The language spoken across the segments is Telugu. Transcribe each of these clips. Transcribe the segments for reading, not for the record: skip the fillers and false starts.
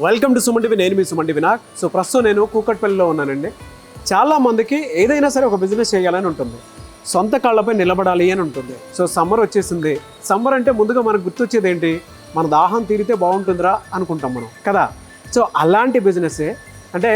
Welcome to Suman TV. నేను మీ సుమన్ టీవీ వినాయక్. సో ప్రస్తుతం నేను కూకట్పల్లిలో ఉన్నానండి. చాలామందికి ఏదైనా సరే ఒక బిజినెస్ చేయాలని ఉంటుంది, సొంత కాళ్ళపై నిలబడాలి అని ఉంటుంది. సో సమ్మర్ వచ్చేసింది. సమ్మర్ అంటే ముందుగా మనకు గుర్తొచ్చేది ఏంటి? మన దాహం తీరితే బాగుంటుందిరా అనుకుంటాం మనం కదా. సో అలాంటి బిజినెస్సే అంటే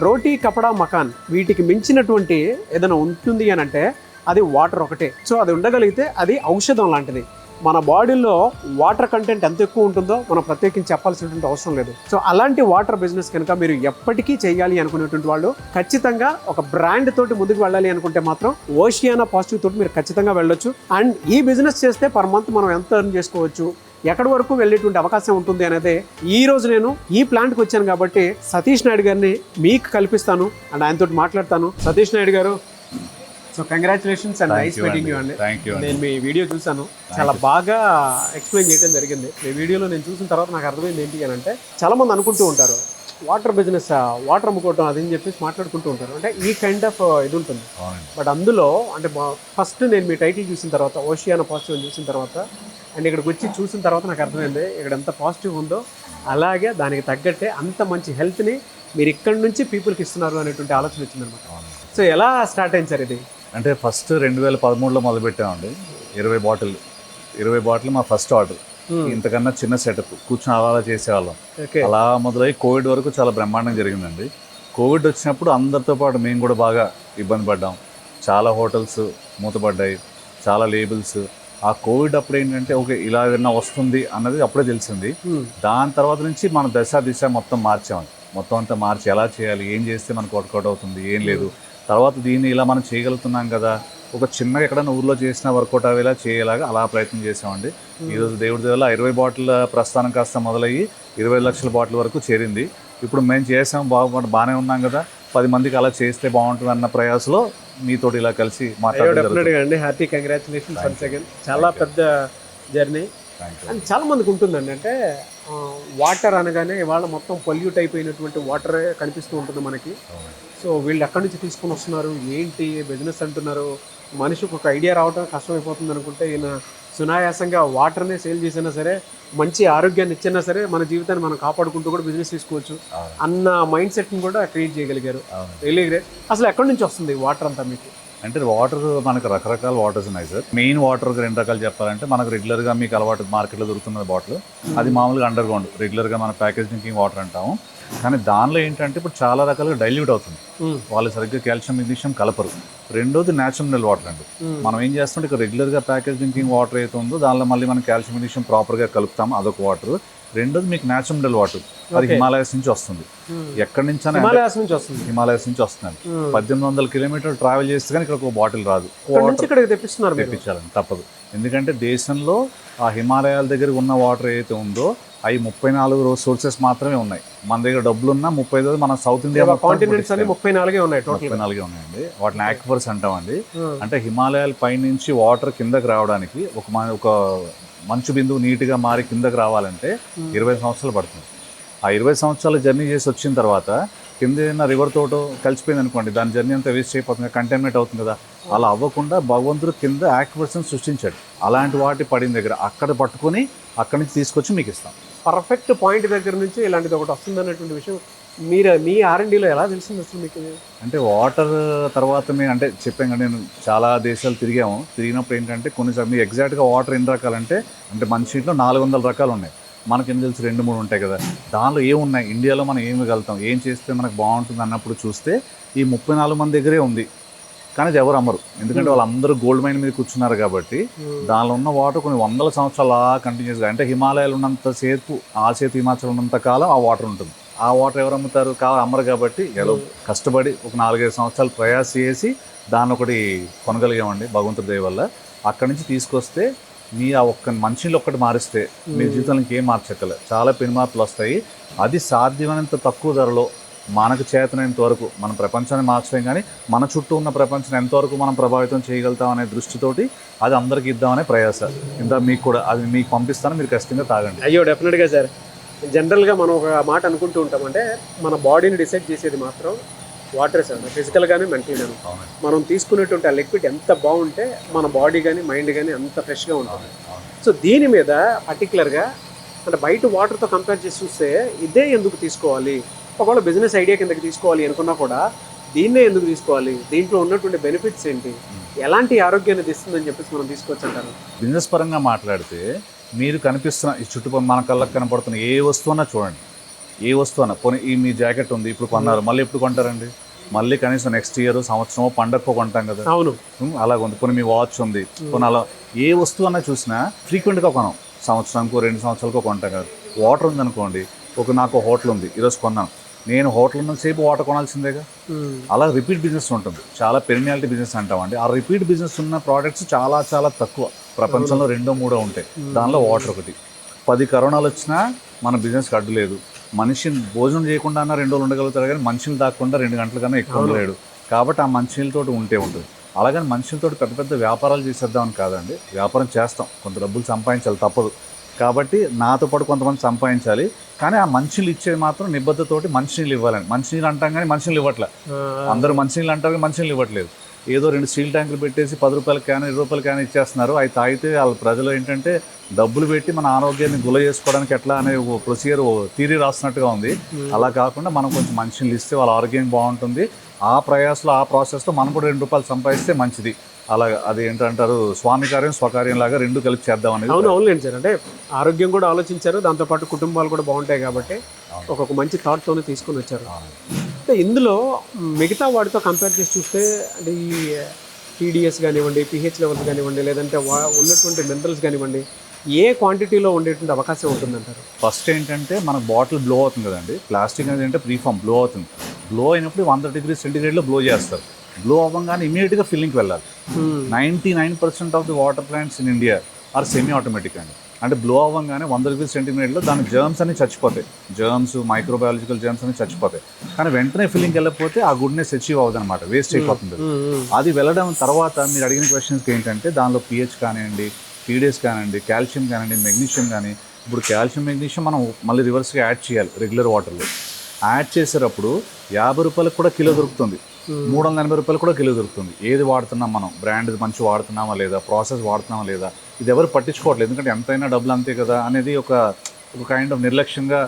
రోటీ కపడా మకాన్, వీటికి మించినటువంటి ఏదైనా ఉంటుంది అని అంటే అది వాటర్ ఒకటే. సో అది ఉండగలిగితే అది ఔషధం లాంటిది. మన బాడీలో వాటర్ కంటెంట్ ఎంత ఎక్కువ ఉంటుందో మనం ప్రత్యేకించి చెప్పాల్సినటువంటి అవసరం లేదు. సో అలాంటి వాటర్ బిజినెస్ కనుక మీరు ఎప్పటికీ చేయాలి అనుకునేటువంటి వాళ్ళు ఖచ్చితంగా ఒక బ్రాండ్ తోటి ముందుకు వెళ్ళాలి అనుకుంటే మాత్రం ఓషియానా పాజిటివ్ తోటి మీరు ఖచ్చితంగా వెళ్ళొచ్చు. అండ్ ఈ బిజినెస్ చేస్తే పర్ మంత్ మనం ఎంత ఎర్న్ చేసుకోవచ్చు, ఎక్కడి వరకు వెళ్ళేటువంటి అవకాశం ఉంటుంది అనేది ఈ రోజు నేను ఈ ప్లాంట్కి వచ్చాను కాబట్టి సతీష్ నాయుడు గారిని మీకు కల్పిస్తాను అండ్ ఆయనతో మాట్లాడతాను. సతీష్ నాయుడు గారు, so congratulations and nice meeting you అండి. నేను మీ వీడియో చూసాను, చాలా బాగా ఎక్స్ప్లెయిన్ చేయడం జరిగింది. మీ వీడియోలో నేను చూసిన తర్వాత నాకు అర్థమైంది ఏంటి అని అంటే, చాలా మంది అనుకుంటూ ఉంటారు వాటర్ బిజినెస్, వాటర్ అమ్ముకోవటం అది అని చెప్పేసి మాట్లాడుకుంటూ ఉంటారు. అంటే ఈ కైండ్ ఆఫ్ ఇది ఉంటుంది. బట్ అందులో అంటే ఫస్ట్ నేను మీ టైటిల్ చూసిన తర్వాత, ఓషియానా పాజిటివ్ అని చూసిన తర్వాత అండ్ ఇక్కడికి వచ్చి చూసిన తర్వాత నాకు అర్థమైంది ఇక్కడ ఎంత పాజిటివ్ ఉందో అలాగే దానికి తగ్గట్టే అంత మంచి హెల్త్ని మీరు ఇక్కడి నుంచి పీపుల్కి ఇస్తున్నారు అనేటువంటి ఆలోచన వచ్చిందనమాట. సో ఎలా స్టార్ట్ అయింది సార్ ఇది? అంటే ఫస్ట్ 2013లో మొదలుపెట్టామండి. 20 బాటిల్ మా ఫస్ట్ ఆర్డర్. ఇంతకన్నా చిన్న సెటప్, కూర్చొని అలా చేసేవాళ్ళం. అలా మొదలై కోవిడ్ వరకు చాలా బ్రహ్మాండంగా జరిగిందండి. కోవిడ్ వచ్చినప్పుడు అందరితో పాటు మేము కూడా బాగా ఇబ్బంది పడ్డాం. చాలా హోటల్స్ మూతపడ్డాయి, చాలా లేబుల్స్. ఆ కోవిడ్ అప్పుడు ఏంటంటే ఓకే ఇలా ఏదైనా వస్తుంది అన్నది అప్పుడే తెలిసింది. దాని తర్వాత నుంచి మన దిశ మొత్తం మార్చామండి. మొత్తం అంతా మార్చి ఎలా చేయాలి, ఏం చేస్తే మనకు వర్కౌట్ అవుతుంది, ఏం లేదు. తర్వాత దీన్ని ఇలా మనం చేయగలుగుతున్నాం కదా, ఒక చిన్నగా ఎక్కడైనా ఊర్లో చేసిన వర్కౌట్ అవేలా చేయలాగా అలా ప్రయత్నం చేసామండి. ఈరోజు దేవుడి దేవుల 20 బాటిల్ ప్రస్థానం కాస్త మొదలయ్యి 20 లక్షల బాటిల్ వరకు చేరింది. ఇప్పుడు మేము చేసాం, బాగానే ఉన్నాం కదా, 10 మందికి అలా చేస్తే బాగుంటుంది అన్న ప్రయాసలో మీతోటి ఇలా కలిసి మాట్లాడండి. Happy congratulations once again. చాలా పెద్ద జర్నీ అండ్ చాలా మందికి ఉంటుందండి. అంటే వాటర్ అనగానే ఇవాళ మొత్తం పొల్యూట్ అయిపోయినటువంటి వాటరే కనిపిస్తూ ఉంటుంది మనకి. సో వీళ్ళు ఎక్కడి నుంచి తీసుకొని వస్తున్నారు, ఏంటి బిజినెస్ అంటున్నారు, మనిషికి ఒక ఐడియా రావడం కష్టమైపోతుంది అనుకుంటే ఈయన సునాయాసంగా వాటర్నే సేల్ చేసినా సరే, మంచి ఆరోగ్యాన్ని ఇచ్చినా సరే మన జీవితాన్ని మనం కాపాడుకుంటూ కూడా బిజినెస్ తీసుకోవచ్చు అన్న మైండ్ సెట్ని కూడా క్రియేట్ చేయగలిగారు. Really great. అసలు ఎక్కడి నుంచి వస్తుంది వాటర్ అంతా మీకు? అంటే వాటర్ మనకు రకరకాల వాటర్స్ ఉన్నాయి సార్. మెయిన్ వాటర్ 2 రకాలు చెప్పాలంటే, మనకు రెగ్యులర్గా మీకు అలవాటు మార్కెట్లో దొరుకుతున్న బాటిల్, అది మామూలుగా అండర్ గ్రౌండ్ రెగ్యులర్గా మన ప్యాకేజ్ డ్రింకింగ్ వాటర్ అంటాము. కానీ దానిలో ఏంటంటే ఇప్పుడు చాలా రకాలుగా డైల్యూట్ అవుతుంది. వాళ్ళు సరిగ్గా కాల్షియం మెగ్నీషియం కలపరు. రెండోది న్యాచురల్ వాటర్ అండి. మనం ఏం చేస్తుంటే ఇక్కడ రెగ్యులర్గా ప్యాకేజ్ డ్రింకింగ్ వాటర్ అయితే ఉందో దానిలో మళ్ళీ మనం కాల్షియం మెగ్నీషియం ప్రాపర్గా కలుపుతాము, అదొక వాటర్. రెండోది మీకు న్యాచురల్ వాటర్, అది హిమాలయస్ నుంచి వస్తుంది. ఎక్కడి నుంచి హిమాలయస్ నుంచి వస్తుంది. 1800 కిలోమీటర్లు ట్రావెల్ చేస్తే కానీ ఇక్కడ ఒక బాటిల్ రాదు. తెప్పించాలండి, తప్పదు. ఎందుకంటే దేశంలో ఆ హిమాలయాల దగ్గర ఉన్న వాటర్ ఏదైతే ఉందో అవి 34 సోర్సెస్ మాత్రమే ఉన్నాయి. మన దగ్గర డబ్బులు ఉన్న 35 మన సౌత్ ఇండియా 34 ఉన్నాయండి. వాటిని ఆక్విఫర్స్ అంటామండి. అంటే హిమాలయాల పై నుంచి వాటర్ కిందకి రావడానికి ఒక మంచు బిందువు నీట్గా మారి కిందకి రావాలంటే 20 సంవత్సరాలు పడుతుంది. ఆ 20 సంవత్సరాలు జర్నీ చేసి వచ్చిన తర్వాత కింద ఏదైనా రివర్ తోటో కలిసిపోయింది అనుకోండి, దాని జర్నీ అంతా వేస్ట్ అయిపోతుంది, కంటామినేట్ అవుతుంది కదా. అలా అవ్వకుండా భగవంతుడు కింద ఆక్విఫర్స్ని సృష్టించాడు. అలాంటి వాటి పడిన దగ్గర అక్కడ పట్టుకొని అక్కడి నుంచి తీసుకొచ్చి మీకు ఇస్తాం. పర్ఫెక్ట్ పాయింట్ దగ్గర నుంచి ఇలాంటిది ఒకటి వస్తుంది అన్నటువంటి విషయం మీ R&Dలో ఎలా తెలిసింది అసలు మీకు? అంటే వాటర్ తర్వాత మేము అంటే చెప్పాం కదా, నేను చాలా దేశాలు తిరిగినప్పుడు ఏంటంటే కొన్నిసార్లు మీకు ఎగ్జాక్ట్గా వాటర్ ఎన్ని రకాలంటే అంటే మంచినీటిలో 400 రకాలు ఉన్నాయి. మనకేం తెలుసు 2-3 ఉంటాయి కదా. దానిలో ఏమున్నాయి, ఇండియాలో మనం ఏమి వెళ్తాం, ఏం చేస్తే మనకు బాగుంటుంది అన్నప్పుడు చూస్తే ఈ 34 మంది దగ్గరే ఉంది. కానీ అది ఎవరు అమ్మరు, ఎందుకంటే వాళ్ళందరూ గోల్డ్ మైన్ మీద కూర్చున్నారు కాబట్టి. దానిలో ఉన్న వాటర్ కొన్ని 100 సంవత్సరాలు అలా కంటిన్యూస్గా, అంటే హిమాలయాలు ఉన్నంత సేపు ఆ సేతు హిమాచల్ ఉన్నంత కాలం ఆ వాటర్ ఉంటుంది. ఆ వాటర్ ఎవరు అమ్ముతారు? అమ్మరు కాబట్టి ఎలా కష్టపడి ఒక 4-5 సంవత్సరాలు ప్రయాస చేసి దాన్ని ఒకటి కొనగలిగామండి భగవంతుడి దయ వల్ల. అక్కడి నుంచి తీసుకొస్తే మీ ఆ ఒక్క మనిషిని ఒక్కటి మారిస్తే మీ జీవితంలో ఇంకేం మార్చక్కలేదు, చాలా పెను మార్పులు వస్తాయి. అది సాధ్యమైనంత తక్కువ ధరలో మనకు చేతనంత వరకు మన ప్రపంచాన్ని మార్చలేం, కానీ మన చుట్టూ ఉన్న ప్రపంచాన్ని ఎంతవరకు మనం ప్రభావితం చేయగలుగుతాం అనే దృష్టితోటి అది అందరికీ ఇద్దామనే ప్రయాస. ఇంత మీకు కూడా అది మీకు పంపిస్తాను, మీరు ఖచ్చితంగా తాగండి. అయ్యో డెఫినెట్గా సార్. జనరల్గా మనం ఒక మాట అనుకుంటూ ఉంటాం, అంటే మన బాడీని డిసైడ్ చేసేది మాత్రం వాటర్ సార్, ఫిజికల్ కానీ మెంటల్ కానీ. మనం తీసుకునేటువంటి ఆ లిక్విడ్ ఎంత బాగుంటే మన బాడీ కానీ మైండ్ కానీ అంత ఫ్రెష్గా ఉంటుంది. సో దీని మీద పర్టికులర్గా అంటే బయట వాటర్తో కంపేర్ చేసి చూస్తే ఇదే ఎందుకు తీసుకోవాలి, ఒకవేళ బిజినెస్ ఐడియా కిందకి తీసుకోవాలి అనుకున్నా కూడా దీన్నే ఎందుకు తీసుకోవాలి, దీంట్లో ఉన్నటువంటి బెనిఫిట్స్ ఏంటి, ఎలాంటి ఆరోగ్యాన్ని ఇస్తుందని చెప్పేసి మనం తీసుకోవచ్చు అంటారు. బిజినెస్ పరంగా మాట్లాడితే మీరు కనిపిస్తున్న ఈ చుట్టుపక్కల మన కళ్ళకి కనపడుతున్న ఏ వస్తువున్నా చూడండి, ఏ వస్తువున్నా పోనీ ఈ మీ జాకెట్ ఉంది ఇప్పుడు కొన్నారు, మళ్ళీ ఎప్పుడు కొంటారండి, మళ్ళీ కనీసం నెక్స్ట్ ఇయర్ సంవత్సరం పండగకు కొంటాం కదా. అవును, అలాగ ఉంది. పోనీ మీ వాచ్ ఉంది, పోనీ అలా ఏ వస్తువు అన్నా చూసినా ఫ్రీక్వెంట్గా కొనం, సంవత్సరానికో 2 సంవత్సరాలకో కొంటాం కదా. వాటర్ ఉందనుకోండి, నాకు హోటల్ ఉంది, ఈరోజు కొన్నాను, నేను హోటల్ ఉన్నసేపు వాటర్ కొనాల్సిందేగా. అలా రిపీట్ బిజినెస్ ఉంటుంది, చాలా పెరినియాలిటీ బిజినెస్ అంటామండి. ఆ రిపీట్ బిజినెస్ ఉన్న ప్రోడక్ట్స్ చాలా చాలా తక్కువ, ప్రపంచంలో 2-3 ఉంటాయి, దానిలో వాటర్ ఒకటి. 10 కరోనాలు వచ్చినా మన బిజినెస్కి అడ్డు లేదు. మనిషిని భోజనం చేయకుండా అన్న 2 రోజులు ఉండగలుగుతారు, కానీ మనుషులు దాక్కుండా 2 గంటల కన్నా ఎక్కువ ఉండలేడు. కాబట్టి ఆ మనుషులతో ఉంటే ఉంటుంది. అలాగని మనుషులతో పెద్ద పెద్ద వ్యాపారాలు చేసేద్దామని కాదండి, వ్యాపారం చేస్తాం, కొంత డబ్బులు సంపాదించాలి తప్పదు. కాబట్టి నాతో పాటు కొంతమంది సంపాదించాలి, కానీ ఆ మంచినీళ్ళు ఇచ్చేది మాత్రం నిబద్ధతోటి మంచినీళ్ళు ఇవ్వాలని. మంచినీళ్ళు అంటాం కానీ మంచినీళ్ళు ఇవ్వట్లే, అందరూ మంచినీళ్ళు అంటారు కానీ మంచినీళ్ళు ఇవ్వట్లేదు. ఏదో 2 స్టీల్ ట్యాంకులు పెట్టేసి 10 రూపాయల క్యాన్ 20 రూపాయల క్యాన్ ఇచ్చేస్తున్నారు. అవి తాగితే వాళ్ళ ప్రజలు ఏంటంటే డబ్బులు పెట్టి మన ఆరోగ్యాన్ని గుల చేసుకోవడానికి ఎట్లా అనే ప్రొసీజర్ థియరీ రాస్తున్నట్టుగా ఉంది. అలా కాకుండా మనం కొంచెం మంచినీళ్ళు ఇస్తే వాళ్ళ ఆరోగ్యం బాగుంటుంది. ఆ ప్రయాసలో ఆ ప్రాసెస్లో మనం కూడా 2 రూపాయలు సంపాదిస్తే మంచిది. అలాగా అది ఏంటంటారు, స్వామి కార్యం స్వకార్యం లాగా 2 కలిపి చేద్దాం అనేది. అవునులేండి సార్, అంటే ఆరోగ్యం కూడా ఆలోచించారు, దాంతోపాటు కుటుంబాలు కూడా బాగుంటాయి కాబట్టి ఒక్కొక్క మంచి థాట్తోనే తీసుకొని వచ్చారు. అంటే ఇందులో మిగతా వాటితో కంపేర్ చేసి చూస్తే అంటే ఈ టీడీఎస్ కానివ్వండి, పిహెచ్ లెవెల్స్ కానివ్వండి, లేదంటే ఉన్నటువంటి మినరల్స్ కానివ్వండి, ఏ క్వాంటిటీలో ఉండేటువంటి అవకాశం ఉంటుందంటారు? ఫస్ట్ ఏంటంటే మన బాటిల్ బ్లో అవుతుంది కదండి, ప్లాస్టిక్ అనేది అంటే ప్రీఫామ్ బ్లో అవుతుంది. బ్లో అయినప్పుడు 100 డిగ్రీ సెంటిగ్రేడ్లో బ్లో చేస్తారు. బ్లో అవ్వగానే ఇమీడియట్గా ఫిల్లింగ్కి వెళ్ళాలి. 99% of the water plants in India are semi automatic అండి. అంటే బ్లో అవ్వగానే 100 డిగ్రీ సెంటిగ్రేడ్లో దాని జర్మ్స్ అన్ని చచ్చిపోతాయి, జర్మ్స్ మైక్రోబయాలజికల్ జర్మ్స్ అన్ని చచ్చిపోతాయి. కానీ వెంటనే ఫిల్లింగ్కి వెళ్ళకపోతే ఆ గుడ్నెస్ అచీవ్ అవ్వదు అనమాట, వేస్ట్ అయిపోతుంది. అది వెళ్ళడం తర్వాత మీరు అడిగిన క్వశ్చన్స్కి ఏంటంటే దానిలో పిహెచ్ కానివ్వండి, టీడీఎస్ కానివ్వండి, కాల్షియం కానివ్వండి, మెగ్నీషియం కానీ. ఇప్పుడు కాల్షియం మెగ్నీషియం మనం మళ్ళీ రివర్స్గా యాడ్ చేయాలి రెగ్యులర్ వాటర్లో. యాడ్ చేసేటప్పుడు 50 రూపాయలకు కూడా కిలో దొరుకుతుంది, 380 రూపాయలు కూడా కిలో దొరుకుతుంది. ఏది వాడుతున్నాం మనం, బ్రాండ్ మంచి వాడుతున్నామా లేదా, ప్రాసెస్ వాడుతున్నామా లేదా, ఇది ఎవరు పట్టించుకోవట్లేదు. ఎందుకంటే ఎంతైనా డబ్బులు అంతే కదా అనేది ఒక కైండ్ ఆఫ్ నిర్లక్ష్యంగా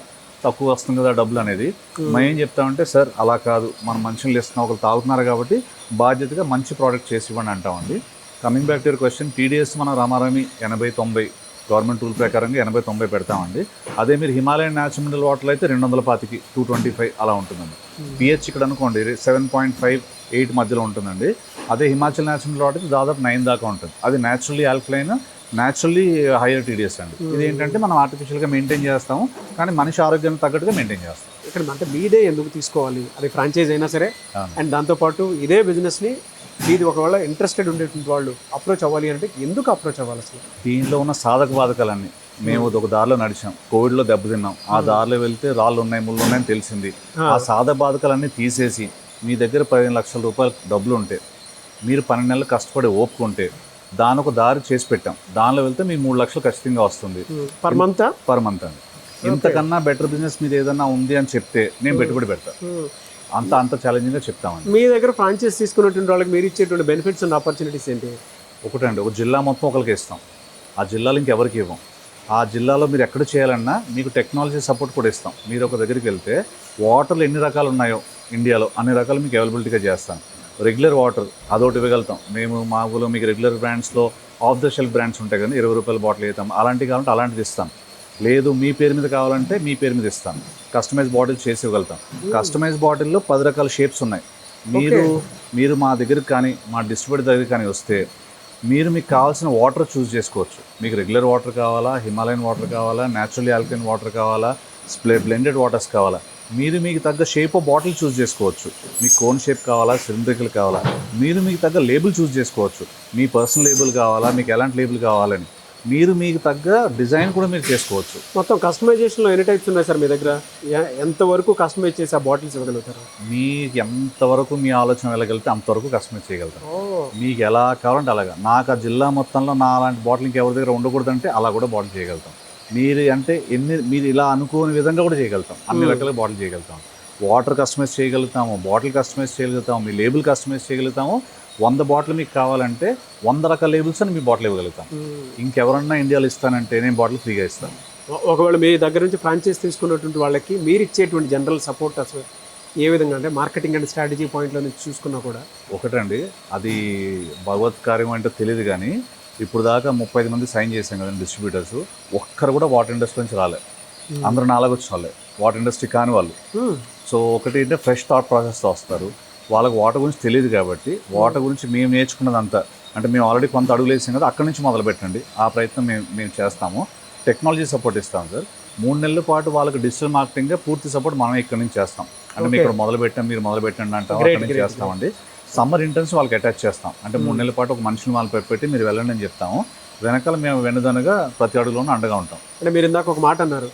తక్కువ వస్తుంది కదా డబ్బులు అనేది. మనం ఏం చెప్తామంటే, సార్ అలా కాదు, మనం మంచినీళ్ళు ఇస్తున్నాం, ఒకరు తాగుతున్నారు కాబట్టి బాధ్యతగా మంచి ప్రోడక్ట్ చేసి ఇవ్వండి అంటామండి. Coming back to your question, TDS మనం రామారామి 80-90 గవర్నమెంట్ రూల్ ప్రకారంగా 80-90 పెడతామండి. అదే మీరు హిమాలయన్ న్యాచురల్ మినరల్ వాటర్ అయితే 225 225 అలా ఉంటుందండి. పిహెచ్ ఇక్కడ అనుకోండి 7.5-8 మధ్యలో ఉంటుందండి. అదే హిమాచల్ న్యాచురల్ వాటర్ దాదాపు 9 దాకా ఉంటుంది. అది naturally alkaline, naturally hire TDS అండి. ఇది ఏంటంటే మనం ఆర్టిఫిషియల్గా మెయింటైన్ చేస్తాము, కానీ మనిషి ఆరోగ్యానికి తగ్గట్టుగా మెయింటైన్ చేస్తాం. ఇక్కడ అంటే మీదే ఎందుకు తీసుకోవాలి, అది ఫ్రాంచైజ్ అయినా సరే, అండ్ దాంతోపాటు ఇదే బిజినెస్ని ఇది ఒకవేళ ఇంట్రెస్టెడ్ ఉండేటువంటి వాళ్ళు అప్రోచ్ అవ్వాలి అంటే ఎందుకు అప్రోచ్ అవ్వాలి అసలు? దీనిలో ఉన్న సాధక బాధకాలన్నీ, మేము ఒక దారిలో నడిచాం, కోవిడ్లో దెబ్బతిన్నాం, ఆ దారిలో వెళ్తే రాళ్ళు ఉన్నాయి ముళ్ళు ఉన్నాయని తెలిసింది. ఆ సాధక బాధకాలన్నీ తీసేసి మీ దగ్గర 15 లక్షల రూపాయలు డబ్బులు ఉంటే, మీరు 12 నెలలు కష్టపడి ఓపుకుంటే దాని ఒక దారి చేసి పెట్టాం, దానిలో వెళ్తే మీ 3 లక్షలు ఖచ్చితంగా వస్తుంది పర్ మంత్ అండి. ఇంతకన్నా బెటర్ బిజినెస్ మీద ఏదన్నా ఉంది అని చెప్తే నేను పెట్టుబడి పెడతాను. అంత ఛాలెంజింగ్గా చెప్తామండి. మీ దగ్గర ఫ్రాంచైజ్ తీసుకున్నటువంటి వాళ్ళకి మీరు ఇచ్చేటువంటి బెనిఫిట్స్ అండ్ ఆపర్చునిటీస్ ఏంటి? ఒకటండి, ఒక జిల్లా మొత్తం ఒకరికి ఇస్తాం, ఆ జిల్లాలో ఇంకెవరికి ఇవ్వం. ఆ జిల్లాలో మీరు ఎక్కడ చేయాలన్నా మీకు టెక్నాలజీ సపోర్ట్ కూడా ఇస్తాం. మీరు ఒక దగ్గరికి వెళ్తే వాటర్లు ఎన్ని రకాలు ఉన్నాయో ఇండియాలో అన్ని రకాలు మీకు అవైలబిలిటీగా చేస్తాం. రెగ్యులర్ వాటర్ అదొకటి ఇవ్వగలుగుతాం మేము. మా ఊళ్ళో మీకు రెగ్యులర్ బ్రాండ్స్లో ఆఫ్ ద షెల్ఫ్ బ్రాండ్స్ ఉంటాయి కదా, 20 రూపాయల బాటిల్ ఇస్తాం. అలాంటివి కావాలంటే అలాంటిది ఇస్తాం. లేదు మీ పేరు మీద కావాలంటే మీ పేరు మీద ఇస్తాం. కస్టమైజ్ బాటిల్ చేసి ఇవ్వగలుగుతాం. కస్టమైజ్ బాటిల్లో 10 రకాల షేప్స్ ఉన్నాయి. మీరు మా దగ్గరికి కానీ మా డిస్ట్రిబ్యూటర్ దగ్గరికి కానీ వస్తే మీకు కావాల్సిన వాటర్ చూస్ చేసుకోవచ్చు. మీకు రెగ్యులర్ వాటర్ కావాలా, హిమాలయన్ వాటర్ కావాలా, న్యాచురల్లీ ఆల్కలైన్ వాటర్ కావాలా, బ్లెండెడ్ వాటర్స్ కావాలా, మీకు తగ్గ షేప్ ఆఫ్ బాటిల్ చూస్ చేసుకోవచ్చు. మీకు కోన్ షేప్ కావాలా, సిలిండ్రికల్ కావాలా, మీకు తగ్గ లేబుల్ చూస్ చేసుకోవచ్చు. మీ పర్సనల్ లేబుల్ కావాలా, మీకు ఎలాంటి లేబుల్ కావాలని మీకు తగ్గ డిజైన్ కూడా మీరు చేసుకోవచ్చు. మొత్తం కస్టమైజేషన్లో ఎన్ని టైప్స్ ఉన్నాయి సార్ మీ దగ్గర? ఎంతవరకు కస్టమైజ్ చేసి ఆ బాటిల్స్ ఇవ్వగలుగుతారు? మీకు ఎంతవరకు మీ ఆలోచన వెళ్ళగలిగితే అంతవరకు కస్టమైజ్ చేయగలుగుతాం. మీకు ఎలా కావాలంటే అలాగా. నాకు ఆ జిల్లా మొత్తంలో నా అలాంటి బాటిల్ ఇంకెవరి దగ్గర ఉండకూడదంటే అలా కూడా బాటిల్ చేయగలుగుతాం. మీరు ఇలా అనుకోని విధంగా కూడా చేయగలుగుతాం. అన్ని రకాల బాటిల్ చేయగలుగుతాం. వాటర్ కస్టమైజ్ చేయగలుగుతాము, బాటిల్ కస్టమైజ్ చేయగలుగుతాము, మీ లేబుల్ కస్టమైజ్ చేయగలుగుతాము. 100 బాటిల్ మీకు కావాలంటే 100 రకాల లేబుల్స్ అని మీ బాటిల్ ఇవ్వగలుగుతాం. ఇంకెవరన్నా ఇండియాలో ఇస్తానంటే నేను బాటిల్ ఫ్రీగా ఇస్తాను. ఒకవేళ మీ దగ్గర నుంచి ఫ్రాంచైజ్ తీసుకున్నటువంటి వాళ్ళకి మీరు ఇచ్చేటువంటి జనరల్ సపోర్ట్ అసలు ఏ విధంగా అంటే మార్కెటింగ్ అండ్ స్ట్రాటజీ పాయింట్లో నుంచి చూసుకున్నా కూడా? ఒకటండి, అది భగవత్ కార్యం అంటే తెలియదు కానీ ఇప్పుడు దాకా 35 మంది సైన్ చేశాం కదండి డిస్ట్రిబ్యూటర్స్. ఒక్కరు కూడా వాటర్ ఇండస్ట్రీ నుంచి రాలేదు. అందరూ నాలుగు వచ్చి వాళ్ళే వాటర్ ఇండస్ట్రీ కాని వాళ్ళు. సో ఒకటి అంటే ఫ్రెష్ థాట్ ప్రాసెస్తో వస్తారు. వాళ్ళకి వాటర్ గురించి తెలియదు కాబట్టి వాటర్ గురించి మేము నేర్చుకున్నదంతా అంటే మేము ఆల్రెడీ కొంత అడుగులు వేసాం కదా, అక్కడి నుంచి మొదలు పెట్టండి. ఆ ప్రయత్నం మేము చేస్తాము. టెక్నాలజీ సపోర్ట్ ఇస్తాం సార్. 3 నెలల పాటు వాళ్ళకి డిజిటల్ మార్కెటింగ్ పూర్తి సపోర్ట్ మనం ఇక్కడ నుంచి చేస్తాం. అంటే మేము ఇక్కడ మొదలు పెట్టాం, మీరు మొదలు పెట్టండి అంటే అక్కడి నుంచి చేస్తామండి. సమ్మర్ ఇంటర్న్స్ వాళ్ళకి అటాచ్ చేస్తాం. అంటే 3 నెలల పాటు ఒక మనిషిని వాళ్ళు పెట్టి మీరు వెళ్ళండి అని చెప్తాము. వెనకాల మేము వెన్నుదనగా ప్రతి అడుగులోనూ అండగా ఉంటాం. అంటే మీరు ఇందాక ఒక మాట అన్నారు,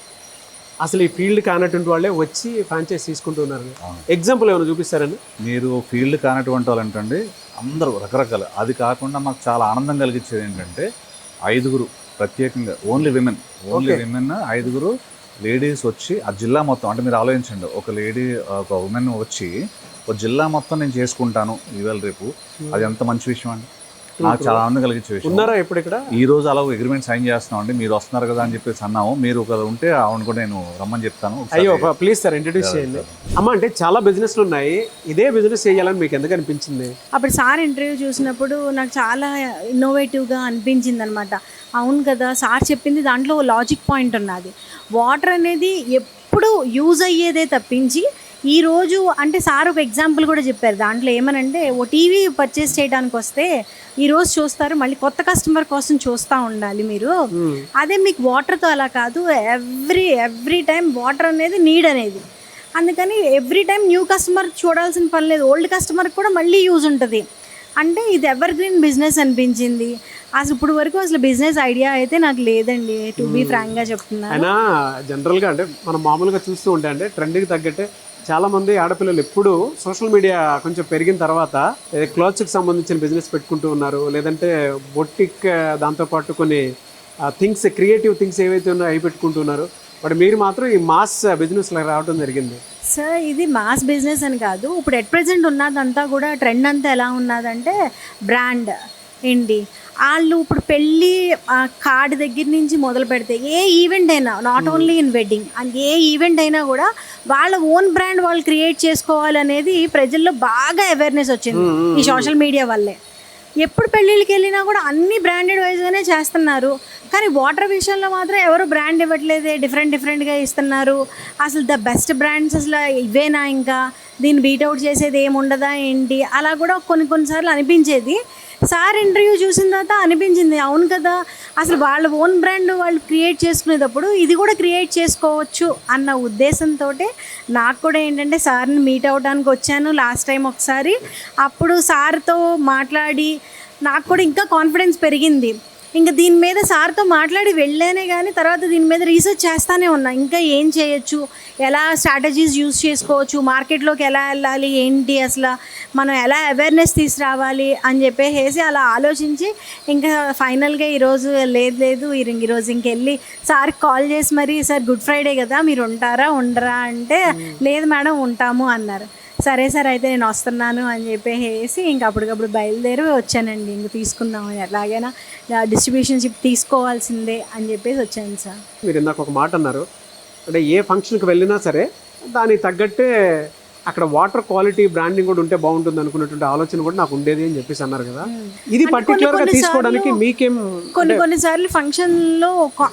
అసలు ఈ ఫీల్డ్ కానటువంటి వాళ్ళే వచ్చి ఫ్రాంచైజ్ తీసుకుంటున్నారు. ఎగ్జాంపుల్ ఏమైనా చూపిస్తారని? మీరు ఫీల్డ్ కానటువంటి వాళ్ళు ఏంటండి అందరూ రకరకాల. అది కాకుండా మాకు చాలా ఆనందం కలిగించేది ఏంటంటే 5 ప్రత్యేకంగా ఓన్లీ విమెన్ 5 లేడీస్ వచ్చి ఆ జిల్లా మొత్తం అంటే మీరు ఆలోచించండి, ఒక ఉమెన్ వచ్చి ఒక జిల్లా మొత్తం నేను చేసుకుంటాను ఇవాళ రేపు. అది ఎంత మంచి విషయం అండి. నాకు చాలా ఆనందం కలిగించే విషయం. ఉన్నారా ఇప్పుడు ఇక్కడ? ఈ రోజు అలా అగ్రిమెంట్ సైన్ చేస్తున్నాం అండి. మీరు వస్తున్నారు కదా అని చెప్పేసి అన్నాము. మీరు ఒక ఉంటే ఆవిడ కూడా నేను రమ్మని చెప్తాను. అయ్యో ప్లీజ్ సార్ ఇంట్రడ్యూస్ చేయండి. అమ్మ అంటే చాలా బిజినెస్లు ఉన్నాయి, ఇదే బిజినెస్ చేయాలని మీకు ఎందుకు అనిపించింది? అప్పుడు సార్ ఇంటర్వ్యూ చూసినప్పుడు నాకు చాలా ఇన్నోవేటివ్గా అనిపించింది అనమాట. అవును కదా, సార్ చెప్పింది దాంట్లో లాజిక్ పాయింట్ ఉన్నది. వాటర్ అనేది ఎప్పుడు యూజ్ అయ్యేదే తప్పించి ఈరోజు అంటే సార్ ఒక ఎగ్జాంపుల్ కూడా చెప్పారు దాంట్లో. ఏమనంటే ఓ టీవీ పర్చేస్ చేయడానికి వస్తే ఈరోజు చూస్తారు, మళ్ళీ కొత్త కస్టమర్ కోసం చూస్తూ ఉండాలి మీరు. అదే మీకు వాటర్తో అలా కాదు, ఎవ్రీ టైం వాటర్ అనేది నీడ్ అనేది. అందుకని ఎవ్రీ టైం న్యూ కస్టమర్ చూడాల్సిన పని లేదు, ఓల్డ్ కస్టమర్కి కూడా మళ్ళీ యూజ్ ఉంటుంది. అంటే ఇది ఎవర్ గ్రీన్ బిజినెస్ అనిపించింది. అసలు ఇప్పుడు వరకు అసలు బిజినెస్ ఐడియా అయితే నాకు లేదండి, టు బీ ఫ్రాంక్గా చెప్తున్నా. అయినా జనరల్గా అంటే మనం మామూలుగా చూస్తూ ఉంటే అంటే ట్రెండ్కి తగ్గట్టే చాలామంది ఆడపిల్లలు ఎప్పుడు సోషల్ మీడియా కొంచెం పెరిగిన తర్వాత క్లాత్స్కి సంబంధించిన బిజినెస్ పెట్టుకుంటూ ఉన్నారు, లేదంటే బొటిక్ దాంతోపాటు కొన్ని క్రియేటివ్ థింగ్స్ ఏవైతే ఉన్నాయో అవి పెట్టుకుంటున్నారు. బట్ మీరు మాత్రం ఈ మాస్ బిజినెస్లో రావడం జరిగింది. సార్ ఇది మాస్ బిజినెస్ అని కాదు, ఇప్పుడు ఎట్ ప్రెజెంట్ ఉన్నదంతా కూడా ట్రెండ్ అంతా ఎలా ఉన్నదంటే బ్రాండ్ ఏంటి వాళ్ళు ఇప్పుడు పెళ్ళి కార్డు దగ్గర నుంచి మొదలు పెడితే ఏ ఈవెంట్ అయినా, not only in wedding and A event అయినా కూడా వాళ్ళ ఓన్ బ్రాండ్ వాళ్ళు క్రియేట్ చేసుకోవాలనేది ప్రజల్లో బాగా అవేర్నెస్ వచ్చింది ఈ సోషల్ మీడియా వల్లే. ఎప్పుడు పెళ్ళిళ్ళకి వెళ్ళినా కూడా అన్ని బ్రాండెడ్ వైజ్గానే చేస్తున్నారు, కానీ వాటర్ విషయంలో మాత్రం ఎవరు బ్రాండ్ ఇవ్వట్లేదే, డిఫరెంట్గా ఇస్తున్నారు. అసలు ద బెస్ట్ బ్రాండ్స్ అసలు ఇవేనా, ఇంకా దీన్ని బీట్అవుట్ చేసేది ఏముండదా ఏంటి, అలా కూడా కొన్నిసార్లు అనిపించేది. సార్ ఇంటర్వ్యూ చూసిన తర్వాత అనిపించింది అవును కదా, అసలు వాళ్ళ ఓన్ బ్రాండ్ వాళ్ళు క్రియేట్ చేసుకునేటప్పుడు ఇది కూడా క్రియేట్ చేసుకోవచ్చు అన్న ఉద్దేశంతో నాకు కూడా ఏంటంటే సార్ని మీట్ అవ్వడానికి వచ్చాను లాస్ట్ టైం ఒకసారి. అప్పుడు సార్తో మాట్లాడి నాకు కూడా ఇంకా కాన్ఫిడెన్స్ పెరిగింది. ఇంకా దీని మీద సార్తో మాట్లాడి వెళ్ళానే కానీ తర్వాత దీని మీద రీసెర్చ్ చేస్తూనే ఉన్నా, ఇంకా ఏం చేయొచ్చు, ఎలా స్ట్రాటజీస్ యూజ్ చేసుకోవచ్చు, మార్కెట్లోకి ఎలా వెళ్ళాలి ఏంటి, అసలు మనం ఎలా అవేర్నెస్ తీసుకురావాలి అని చెప్పేసి అలా ఆలోచించి ఇంకా ఫైనల్గా ఈరోజు ఈరోజు ఇంకెళ్ళి సార్కి కాల్ చేసి మరి సార్ గుడ్ ఫ్రైడే కదా మీరు ఉంటారా ఉండరా అంటే లేదు మేడం ఉంటాము అన్నారు. సరే సార్ అయితే నేను వస్తున్నాను అని చెప్పేసి ఇంక అప్పటికప్పుడు బయలుదేరి వచ్చానండి. ఇంక తీసుకుందాము ఎలాగైనా డిస్ట్రిబ్యూషన్షిప్ తీసుకోవాల్సిందే అని చెప్పేసి వచ్చాను సార్. మీరు ఇందాక ఒక మాట అన్నారు, అంటే ఏ ఫంక్షన్కి వెళ్ళినా సరే దానికి తగ్గట్టే అక్కడ వాటర్ క్వాలిటీ బ్రాండింగ్ కూడా ఉంటే బాగుంటుంది అనుకున్నటువంటి ఆలోచన కూడా నాకు ఉండేది అని చెప్పేసి అన్నారు కదా. ఇది పర్టికులర్గా తీసుకోవడానికి మీకేం? కొన్నిసార్లు ఫంక్షన్లో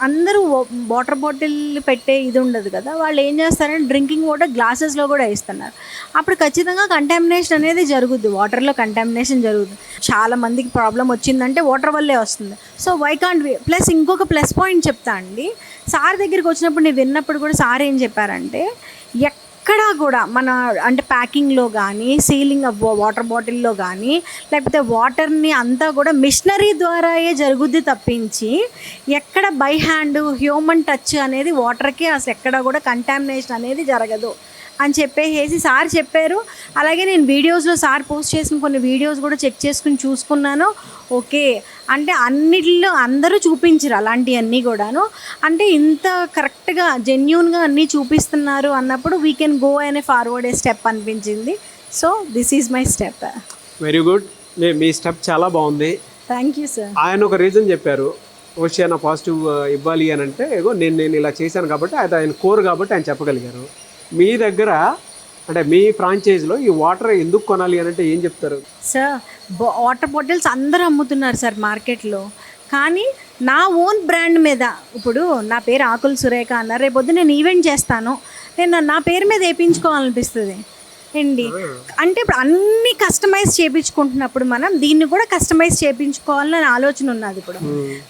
అందరూ వాటర్ బాటిల్ పెట్టే ఇది ఉండదు కదా, వాళ్ళు ఏం చేస్తారంటే డ్రింకింగ్ వాటర్ గ్లాసెస్లో కూడా ఇస్తున్నారు. అప్పుడు ఖచ్చితంగా కంటామినేషన్ అనేది జరుగుద్ది, వాటర్లో కంటామినేషన్ జరుగుతుంది. చాలా మందికి ప్రాబ్లం వచ్చిందంటే వాటర్ వల్లే వస్తుంది. So why can't we plus ఇంకొక ప్లస్ పాయింట్ చెప్తా అండి. సార్ దగ్గరికి వచ్చినప్పుడు నేను విన్నప్పుడు కూడా సార్ ఏం చెప్పారంటే ఎక్కడా కూడా మన అంటే ప్యాకింగ్లో కానీ సీలింగ్ వాటర్ బాటిల్లో కానీ లేకపోతే వాటర్ని అంతా కూడా మిషనరీ ద్వారాయే జరుగుద్ది తప్పించి ఎక్కడ బై హ్యాండ్ హ్యూమన్ టచ్ అనేది వాటర్కి అసలు ఎక్కడ కూడా కంటామినేషన్ అనేది జరగదు అని చెప్పేసి సార్ చెప్పారు. అలాగే నేను వీడియోస్లో సార్ పోస్ట్ చేసిన కొన్ని వీడియోస్ కూడా చెక్ చేసుకుని చూసుకున్నాను. ఓకే అంటే అన్నిటిలో అందరూ చూపించరు అలాంటివన్నీ కూడాను, అంటే ఇంత కరెక్ట్గా జెన్యూన్గా అన్నీ చూపిస్తున్నారు అన్నప్పుడు వీ కెన్ గో అనే ఫార్వర్డ్ ఏ స్టెప్ అనిపించింది. So this is my step. Very good, me step చాలా బాగుంది. Thank you sir. ఆయన ఒక రీజన్ చెప్పారు, ఓషియానా పాజిటివ్ ఇవ్వాలి అని అంటే ఏగో నేను ఇలా చేశాను కాబట్టి అది ఆయన కోర్ కాబట్టి ఆయన చెప్పగలిగారు. మీ దగ్గర అంటే మీ ఫ్రాంచైజీలో ఈ వాటర్ ఎందుకు కొనాలి అని అంటే ఏం చెప్తారు? సార్ వాటర్ బాటిల్స్ అందరూ అమ్ముతున్నారు సార్ మార్కెట్లో, కానీ నా ఓన్ బ్రాండ్ మీద ఇప్పుడు నా పేరు ఆకుల సురేఖ అన్నారు, రేపొద్దు నేను ఈవెంట్ చేస్తాను, నేను నా పేరు మీద వేయించుకోవాలనిపిస్తుంది అండి. అంటే ఇప్పుడు అన్ని కస్టమైజ్ చేయించుకుంటున్నప్పుడు మనం దీన్ని కూడా కస్టమైజ్ చేయించుకోవాలని ఆలోచన ఉన్నది ఇప్పుడు.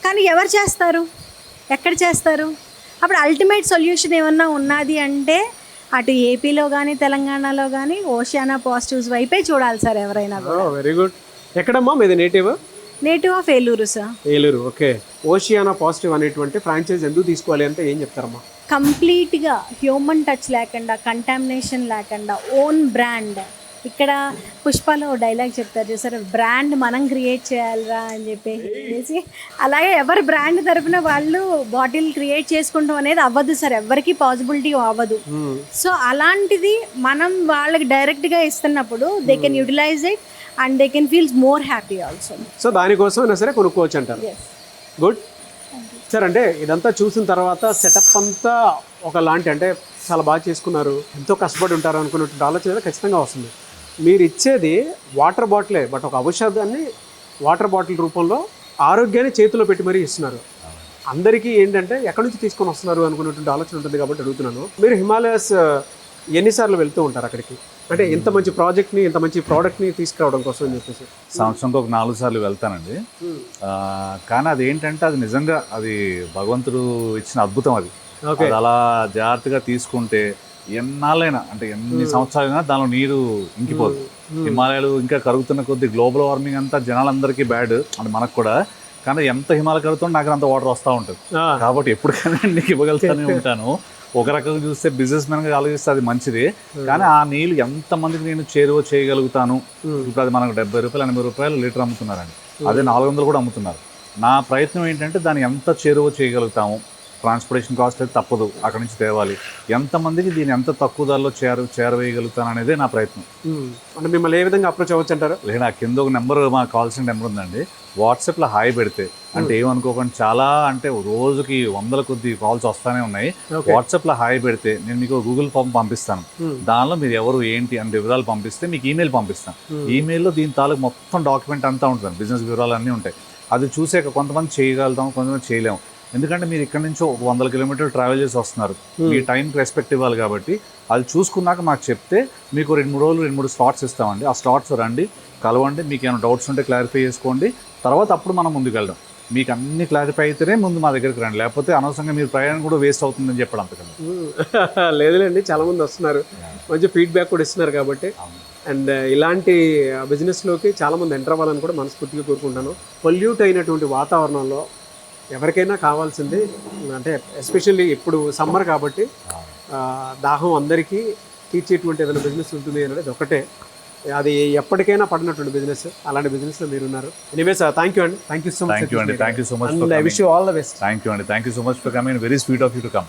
కానీ ఎవరు చేస్తారు, ఎక్కడ చేస్తారు? అప్పుడు అల్టిమేట్ సొల్యూషన్ ఏమన్నా ఉన్నది అంటే అటు ఏపీలో కానీ తెలంగాణలో కానీ ఓషియానా పాజిటివ్స్ వైపే చూడాలి సార్ ఎవరైనా. Very good. ఎక్కడమ్మా మీది నేటివ్? Native of Eluru sir. Eluru. Okay. Oceana positive అనేటువంటి ఫ్రాంచైజ్ ఎందుకు తీసుకోవాలి అంటే ఏం చెప్తారమ్మా? కంప్లీట్గా హ్యూమన్ టచ్ లేకుండా, కంటామినేషన్ లేకుండా, ఓన్ బ్రాండ్. ఇక్కడ పుష్పలో డైలాగ్ చెప్తారు చూసారు, బ్రాండ్ మనం క్రియేట్ చేయాలిరా అని చెప్పేసి, అలాగే ఎవరి బ్రాండ్ తరపున వాళ్ళు బాటిల్ క్రియేట్ చేసుకుంటాం అనేది అవ్వదు సార్, ఎవరికి పాసిబిలిటీ అవ్వదు. సో అలాంటిది మనం వాళ్ళకి డైరెక్ట్గా ఇస్తున్నప్పుడు they can utilize it and they can feel more happy also. So దానికోసం అయినా సరే కొనుక్కోవచ్చు అంటారు. Good sir. అంటే ఇదంతా చూసిన తర్వాత సెటప్ అంతా ఒకలాంటి అంటే చాలా బాగా చేసుకున్నారు, ఎంతో కష్టపడి ఉంటారు అనుకున్నటువంటి ఆలోచన ఖచ్చితంగా వస్తుంది. మీరు ఇచ్చేది వాటర్ బాటిలే, బట్ ఒక ఔషధాన్ని వాటర్ బాటిల్ రూపంలో ఆరోగ్యాన్ని చేతిలో పెట్టి మరీ ఇస్తున్నారు. అందరికీ ఏంటంటే ఎక్కడి నుంచి తీసుకొని వస్తున్నారు అనుకున్నటువంటి ఆలోచన ఉంటుంది కాబట్టి అడుగుతున్నాను. మీరు హిమాలయస్ ఎన్నిసార్లు వెళ్తూ ఉంటారు అక్కడికి? అంటే ఇంత మంచి ప్రాజెక్ట్ని, ఇంత మంచి ప్రోడక్ట్ని తీసుకురావడం కోసం అని చెప్పేసి. సంవత్సరంకి ఒక 4 సార్లు వెళ్తానండి. కానీ అది ఏంటంటే అది నిజంగా అది భగవంతుడు ఇచ్చిన అద్భుతం. అది అలా జాగ్రత్తగా తీసుకుంటే ఎన్నాళ్ళైనా అంటే ఎన్ని సంవత్సరాలైనా దానిలో నీరు ఇంకిపోదు. హిమాలయాలు ఇంకా కరుగుతున్న కొద్ది గ్లోబల్ వార్మింగ్ అంతా జనాలందరికీ బ్యాడ్ అంటే మనకు కూడా, కానీ ఎంత హిమాలయ కరుగుతుంటే నాకు అంత వాటర్ వస్తూ ఉంటుంది. కాబట్టి ఎప్పటికైనా నీకు ఇవ్వగలుగుతానే ఉంటాను. ఒక రకంగా చూస్తే బిజినెస్ మ్యాన్గా ఆలోచిస్తే అది మంచిది, కానీ ఆ నీళ్ళు ఎంతమందికి నేను చేరువ చేయగలుగుతాను? ఇప్పుడు అది మనకు 70 రూపాయలు 80 రూపాయలు లీటర్ అమ్ముతున్నారండి, అదే 400 కూడా అమ్ముతున్నారు. నా ప్రయత్నం ఏంటంటే దాన్ని ఎంత చేరువ చేయగలుగుతాము, ట్రాన్స్పోర్టేషన్ కాస్ట్ అయితే తప్పదు, అక్కడి నుంచి తేవాలి, ఎంతమందికి దీన్ని ఎంత తక్కువ ధరలో చేరవేయగలుగుతాను అనేదే నా ప్రయత్నం. అంటే మిమ్మల్ని ఏ విధంగా అప్రోచ్ అవ్వచ్చు అంటారు? లేదా కింద ఒక నెంబర్, మాకు కావాల్సిన నెంబర్ ఉందండి, వాట్సాప్లో హాయ్ పెడితే అంటే ఏమనుకోకండి, చాలా అంటే రోజుకి 100 కొద్ది కాల్స్ వస్తూనే ఉన్నాయి. వాట్సాప్లో హాయ్ పెడితే నేను మీకు గూగుల్ ఫామ్ పంపిస్తాను, దానిలో మీరు ఎవరు ఏంటి అంటే వివరాలు పంపిస్తే మీకు ఈమెయిల్ పంపిస్తాను. ఈమెయిల్లో దీని తాలూకు మొత్తం డాక్యుమెంట్ అంతా ఉంటుంది, బిజినెస్ వివరాలు అన్నీ ఉంటాయి. అది చూసాక కొంతమంది చేయగలుగుతాం, కొంతమంది చేయలేము. ఎందుకంటే మీరు ఇక్కడ నుంచి 100 కిలోమీటర్లు ట్రావెల్ చేసి వస్తున్నారు, మీ టైంకి రెస్పెక్ట్ ఇవ్వాలి. కాబట్టి అది చూసుకున్నాక మాకు చెప్తే మీకు 2-3 రోజులు 2-3 స్లాట్స్ ఇస్తామండి. ఆ స్లాట్స్ రండి, కలవండి, మీకు ఏమైనా డౌట్స్ ఉంటే క్లారిఫై చేసుకోండి, తర్వాత అప్పుడు మనం ముందుకు వెళ్దాం. మీకు అన్ని క్లారిఫై అయితేనే ముందు మా దగ్గరికి రండి, లేకపోతే అనవసరంగా మీరు ప్రయాణం కూడా వేస్ట్ అవుతుందని చెప్పడం అంతకన్నా లేదులేండి. చాలామంది వస్తున్నారు, మంచి ఫీడ్బ్యాక్ కూడా ఇస్తున్నారు కాబట్టి. అండ్ ఇలాంటి బిజినెస్లోకి చాలామంది ఎంటర్ అవ్వాలని కూడా మనస్ఫూర్తిగా కోరుకుంటాను. పొల్యూట్ అయినటువంటి వాతావరణంలో ఎవరికైనా కావాల్సింది అంటే ఎస్పెషల్లీ ఇప్పుడు సమ్మర్ కాబట్టి దాహం అందరికీ తీర్చేటువంటి ఏదైనా బిజినెస్ ఉంటుంది అనేది ఒకటే. అది ఎప్పటికైనా పడినటువంటి బిజినెస్, అలాంటి బిజినెస్లో మీరు ఉన్నారు. ఎనీవేస్ థ్యాంక్ యూ అండి, thank you so much. Thank you అండి, thank you so much. I wish you all the best. Thank you అండి, thank you so much for coming. Very sweet of you to come.